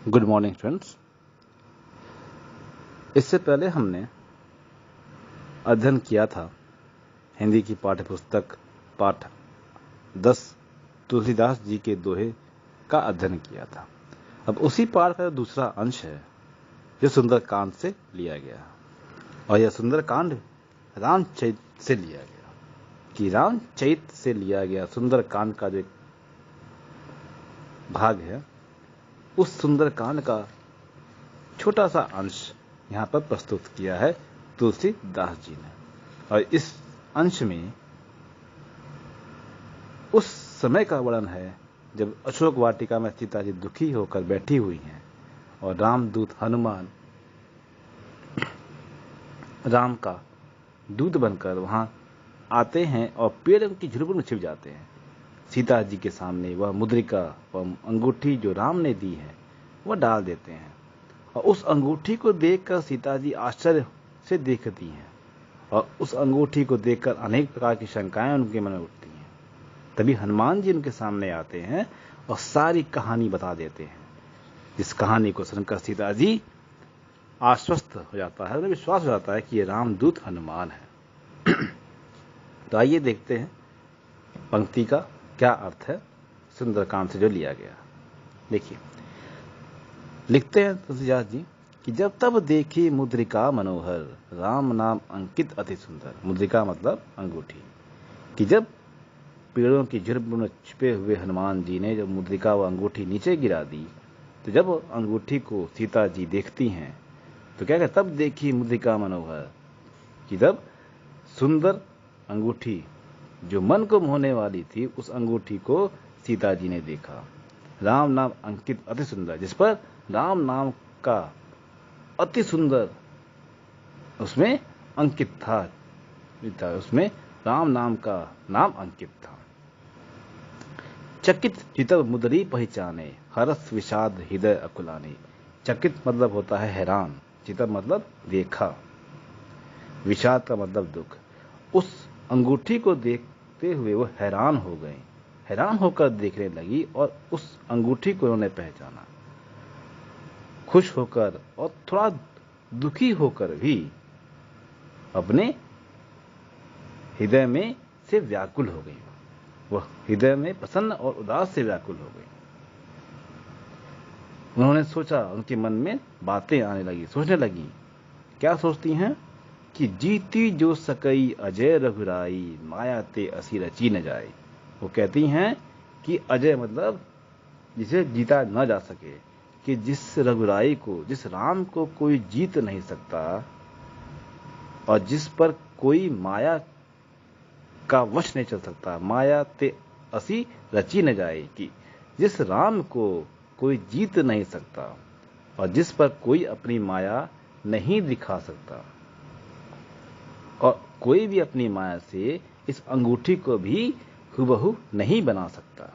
Good morning friends. इससे पहले हमने अध्ययन किया था हिंदी की पाठ्य पुस्तक पाठ 10 तुलसीदास जी के दोहे का अध्ययन किया था। अब उसी पाठ का दूसरा अंश है जो सुंदरकांड से लिया गया, और यह सुंदरकांड रामचरित से लिया गया कि रामचरित से लिया गया सुंदरकांड का जो भाग है, उस सुंदरकांड का छोटा सा अंश यहाँ पर प्रस्तुत किया है तुलसीदास जी ने। और इस अंश में उस समय का वर्णन है जब अशोक वाटिका में सीता जी दुखी होकर बैठी हुई हैं और रामदूत हनुमान राम का दूत बनकर वहां आते हैं और पेड़ की झुरमुट में छिप जाते हैं। सीता जी के सामने वह मुद्रिका व अंगूठी जो राम ने दी है वह डाल देते हैं, और उस अंगूठी को देखकर सीता जी आश्चर्य से देखती हैं, और उस अंगूठी को देखकर अनेक प्रकार की शंकाएं उनके मन में उठती हैं। तभी हनुमान जी उनके सामने आते हैं और सारी कहानी बता देते हैं, जिस कहानी को सुनकर सीता जी आश्वस्त हो जाता है, उन्हें विश्वास हो जाता है कि ये रामदूत हनुमान है। तो आइए देखते हैं पंक्ति का क्या अर्थ है सुंदरकांड से जो लिया गया। देखिए, लिखते हैं तुलसीदास जी कि जब तब देखी मुद्रिका मनोहर, राम नाम अंकित अति सुंदर। मुद्रिका मतलब अंगूठी। कि जब पेड़ों की झुरमुट में छिपे हुए हनुमान जी ने जब मुद्रिका व अंगूठी नीचे गिरा दी, तो जब अंगूठी को सीता जी देखती हैं तो क्या कहते, तब देखी मुद्रिका मनोहर, कि जब सुंदर अंगूठी जो मन को मोहने वाली थी, उस अंगूठी को सीता जी ने देखा। राम नाम अंकित अति सुंदर, जिस पर राम नाम का अति सुंदर उसमें अंकित था, उसमें राम नाम का नाम अंकित था। चकित चितव मुदरी पहचाने, हरस विषाद हृदय अकुलाने। चकित मतलब होता है हैरान, चितव मतलब देखा, विषाद का मतलब दुख। उस अंगूठी को देखते हुए वो हैरान हो गए, हैरान होकर देखने लगी और उस अंगूठी को उन्होंने पहचाना। खुश होकर और थोड़ा दुखी होकर भी अपने हृदय में से व्याकुल हो गई। वह हृदय में प्रसन्न और उदास से व्याकुल हो गई। उन्होंने सोचा, उनके मन में बातें आने लगी, सोचने लगी। क्या सोचती हैं कि जीती जो सकई अजय रघुराई, माया ते असी रची न जाए। वो कहती हैं कि अजय मतलब जिसे जीता न जा सके, कि जिस रघुराई को, जिस राम को कोई जीत नहीं सकता और जिस पर कोई माया का वश नहीं चल सकता, माया ते असी रची न जाए, कि जिस राम को कोई जीत नहीं सकता और जिस पर कोई अपनी माया नहीं दिखा सकता, और कोई भी अपनी माया से इस अंगूठी को भी हुबहू नहीं बना सकता।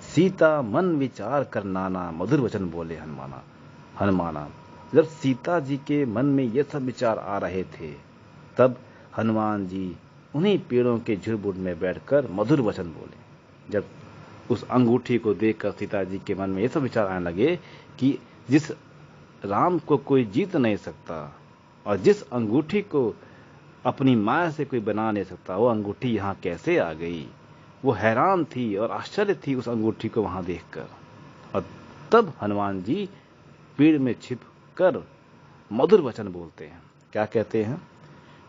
सीता मन विचार कर नाना, मधुर वचन बोले हनुमाना। जब सीता जी के मन में ये सब विचार आ रहे थे, तब हनुमान जी उन्हीं पेड़ों के झुरमुट में बैठकर मधुर वचन बोले। जब उस अंगूठी को देखकर सीता जी के मन में ये सब विचार आने लगे कि जिस राम को कोई जीत नहीं सकता और जिस अंगूठी को अपनी माया से कोई बना नहीं सकता, वो अंगूठी यहाँ कैसे आ गई। वो हैरान थी और आश्चर्य थी उस अंगूठी को वहां देखकर। और तब हनुमान जी पेड़ में छिपकर मधुर वचन बोलते हैं। क्या कहते हैं?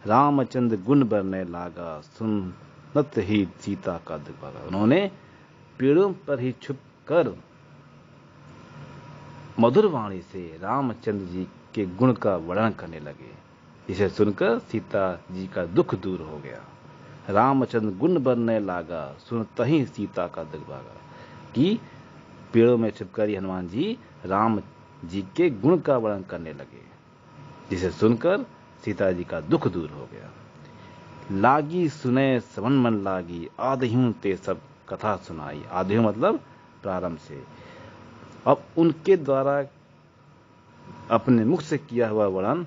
रामचंद्र गुण बरने लागा, सुनत ही सीता का दुर्भागा। उन्होंने पेड़ों पर ही छुपकर मधुर वाणी से रामचंद्र जी के गुण का वर्णन करने लगे, जिसे सुनकर सीता जी का दुख दूर हो गया। रामचंद्र गुण बरने लागा, सुनता ही सीता का दुर्भागा। कि पेड़ों में छिपकर हनुमान जी राम जी के गुण का वर्णन करने लगे, जिसे सुनकर सीता जी का दुख दूर हो गया। लागी सुने समन मन लागी, आदहियों ते सब कथा सुनाई। आदहियों मतलब प्रारंभ से। अब उनके द्वारा अपने मुख से किया हुआ वर्णन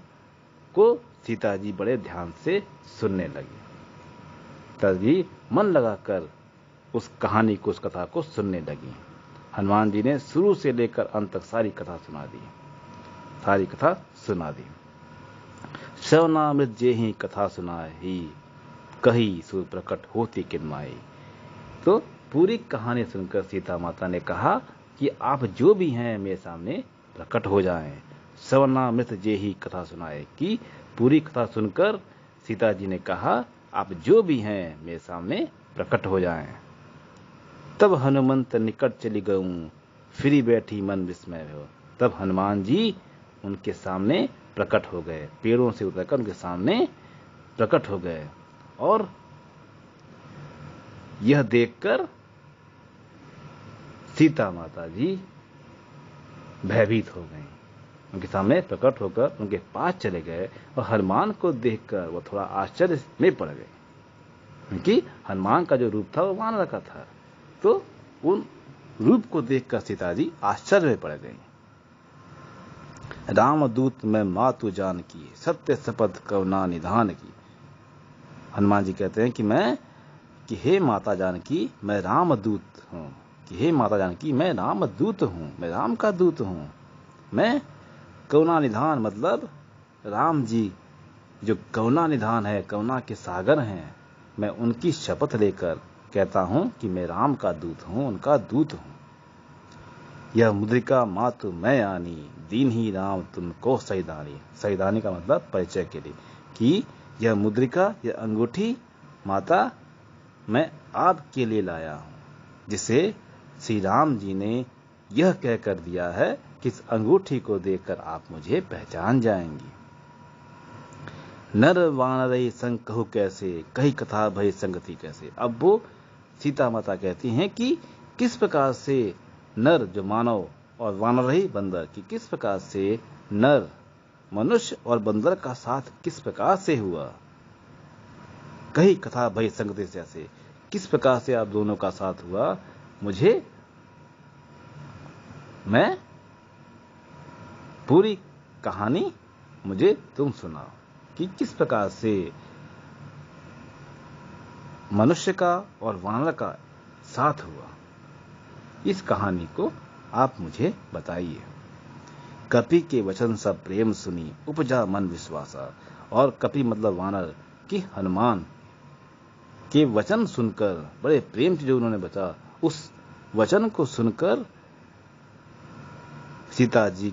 को सीता जी बड़े ध्यान से सुनने लगी, तभी मन लगाकर उस कहानी को, उस कथा को सुनने लगी। हनुमान जी ने शुरू से लेकर अंत तक सारी कथा सुना दी। श्रवणामृत जे ही कथा सुनाई, कही सुर प्रकट होती किन्माई। तो पूरी कहानी सुनकर सीता माता ने कहा कि आप जो भी हैं मेरे सामने प्रकट हो जाएं। श्रवणामृत जे ही कथा सुनाए, कि पूरी कथा सुनकर सीता जी ने कहा आप जो भी हैं मेरे सामने प्रकट हो जाएं। तब हनुमंत निकट चली गऊं, फिरी बैठी मन विस्मय हो। तब हनुमान जी उनके सामने प्रकट हो गए, पेड़ों से उतरकर उनके सामने प्रकट हो गए, और यह देखकर सीता माता जी भयभीत हो गईं। उनके सामने प्रकट होकर उनके पास चले गए, और हनुमान को देखकर वो थोड़ा आश्चर्य में पड़ गए, क्योंकि हनुमान का जो रूप था वो वानर का था। तो उन रूप को देखकर सीता जी आश्चर्य में पड़ गई। रामदूत मैं मातु जान की, सत्य शपथ कवना निधान की। हनुमान जी कहते हैं कि हे माता जानकी मैं रामदूत हूं, कि हे माता जानकी मैं रामदूत हूं, मैं राम का दूत हूं। मैं कवना निधान मतलब राम जी जो कवना निधान है, कवना के सागर हैं, मैं उनकी शपथ लेकर कहता हूं कि मैं राम का दूत हूं, उनका दूत हूं। यह मुद्रिका मातु मैं आनी, दीन ही राम तुमको सैदानी। सैदानी का मतलब परिचय के लिए, कि यह मुद्रिका, यह अंगूठी माता मैं आपके लिए लाया हूं, जिसे श्री राम जी ने यह कहकर दिया है कि इस अंगूठी को देखकर आप मुझे पहचान जाएंगी। नर वानरई संग कहु कैसे, कही कथा भय संगति कैसे। अब वो सीता माता कहती हैं कि किस प्रकार से नर जो मानव और वानरई बंदर की किस प्रकार से नर मनुष्य और बंदर का साथ किस प्रकार से हुआ। कही कथा भय संगति कैसे, किस प्रकार से आप दोनों का साथ हुआ, मैं पूरी कहानी मुझे तुम सुनाओ, कि किस प्रकार से मनुष्य का और वानर का साथ हुआ। इस कहानी को आप मुझे बताइए। कपि के वचन सब प्रेम सुनी, उपजा मन विश्वासा। और कपि मतलब वानर, कि हनुमान के वचन सुनकर बड़े प्रेम से जो उन्होंने बता, उस वचन को सुनकर सीता जी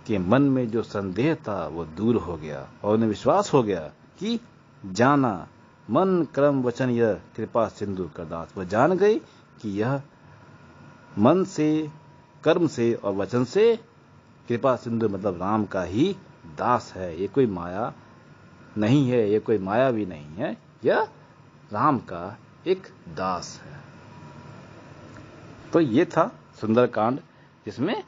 के मन में जो संदेह था वो दूर हो गया, और उन्हें विश्वास हो गया कि जाना मन कर्म वचन यह कृपा सिंधु कर दास। वह जान गई कि यह मन से, कर्म से और वचन से कृपा सिंधु मतलब राम का ही दास है। ये कोई माया नहीं है, ये कोई माया भी नहीं है, यह राम का एक दास है। तो ये था सुंदरकांड, जिसमें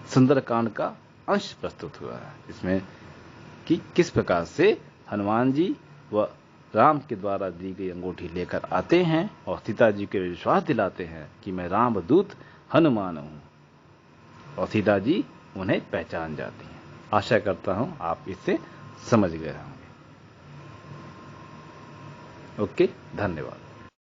सुंदरकांड का अंश प्रस्तुत हुआ है, इसमें कि किस प्रकार से हनुमान जी व राम के द्वारा दी गई अंगूठी लेकर आते हैं और सीता जी के विश्वास दिलाते हैं कि मैं रामदूत हनुमान हूं, और सीता जी उन्हें पहचान जाती हैं। आशा करता हूं आप इससे समझ गए होंगे। ओके, धन्यवाद।